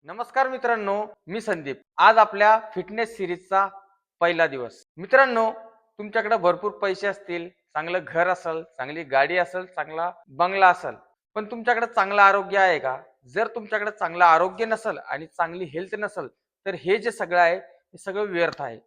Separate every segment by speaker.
Speaker 1: नमस्कार मित्रांनो, मी संदीप. आज आपल्या फिटनेस सिरीजचा पहिला दिवस. मित्रांनो, तुमच्याकडे भरपूर पैसे असतील, चांगलं घर असेल, चांगली गाडी असेल, चांगला बंगला असेल, पण तुमच्याकडे चांगलं आरोग्य आहे का? जर तुमच्याकडे चांगलं आरोग्य नसेल आणि चांगली हेल्थ नसेल, तर हे जे सगळं आहे, हे सगळं व्यर्थ आहे.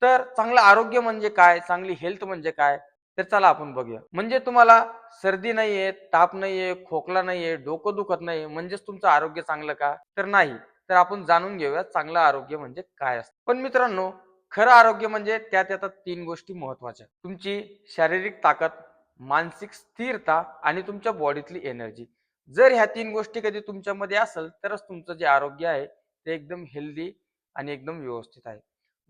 Speaker 1: तर चांगलं आरोग्य म्हणजे काय? चांगली हेल्थ म्हणजे काय? तर चला आपण बघूया. म्हणजे तुम्हाला सर्दी नाहीये, ताप नाहीये, खोकला नाहीये, डोकं दुखत नाही म्हणजेच तुमचं आरोग्य चांगलं का? तर नाही. तर आपण जाणून घेऊया चांगलं आरोग्य म्हणजे काय असतं. पण मित्रांनो, खरं आरोग्य म्हणजे त्यात येतात 3 गोष्टी महत्त्वाच्या. तुमची शारीरिक ताकद, मानसिक स्थिरता आणि तुमच्या बॉडीतली एनर्जी. जर ह्या 3 गोष्टी कधी तुमच्यामध्ये असेल, तरच तुमचं जे आरोग्य आहे ते एकदम हेल्दी आणि एकदम व्यवस्थित आहे.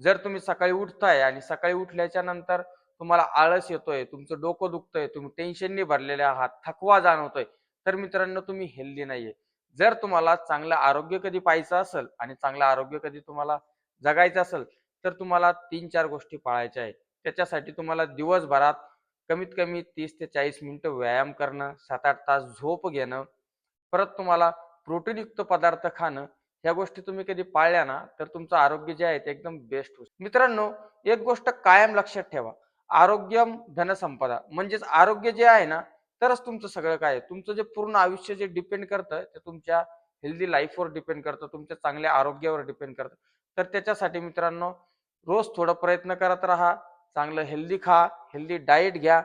Speaker 1: जर तुम्ही सकाळी उठताय आणि सकाळी उठल्याच्या नंतर तुम्हाला आळस येतोय, तुमचं डोकं दुखतंय, तुम्ही टेन्शनने भरलेले आहात, थकवा जाणवतोय, तर मित्रांनो तुम्ही हेल्दी नाहीये. जर तुम्हाला चांगलं आरोग्य कधी पाहायचं असेल आणि चांगलं आरोग्य कधी तुम्हाला जगायचं असेल, तर तुम्हाला 3-4 गोष्टी पाळायच्या आहेत. त्याच्यासाठी तुम्हाला दिवसभरात कमीत कमी 30 ते 40 मिनिटं व्यायाम करणं, 7-8 तास झोप घेणं, परत तुम्हाला प्रोटीनयुक्त पदार्थ खाणं, ह्या गोष्टी तुम्ही कधी पाळल्या ना, तर तुमचं आरोग्य जे आहे ते एकदम बेस्ट होईल. मित्रांनो, एक गोष्ट कायम लक्षात ठेवा. आरोग्यम धनसंपदा म्हणजेच आरोग्य जे आहे ना, तरच तुमचं सगळं काय आहे. तुमचं जे पूर्ण आयुष्य जे डिपेंड करतं, ते तुमच्या हेल्दी लाईफवर डिपेंड करतं, तुमच्या चांगल्या आरोग्यावर डिपेंड करतं. तर त्याच्यासाठी मित्रांनो, रोज थोडा प्रयत्न करत राहा. चांगलं हेल्दी खा, हेल्दी डाएट घ्या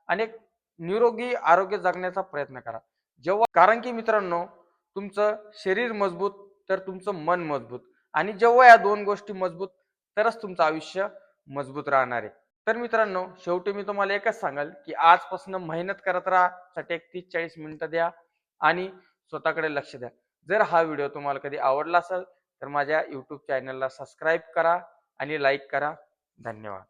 Speaker 1: आणि एक निरोगी आरोग्य जगण्याचा प्रयत्न करा. जेव्हा कारण की मित्रांनो, तुमचं शरीर मजबूत तर तुमचं मन मजबूत आणि जेव्हा या 2 गोष्टी मजबूत तरच तुमचं आयुष्य मजबूत राहणार आहे. तर मित्रांनो, शेवटी मी तुम्हाला एकच सांगाल, की आजपासून मेहनत करत राहा. साठी एक 30-40 मिनिटं द्या आणि स्वतःकडे लक्ष द्या. जर हा व्हिडिओ तुम्हाला कधी आवडला असेल, तर माझ्या YouTube चॅनलला सबस्क्राईब करा आणि लाईक करा. धन्यवाद.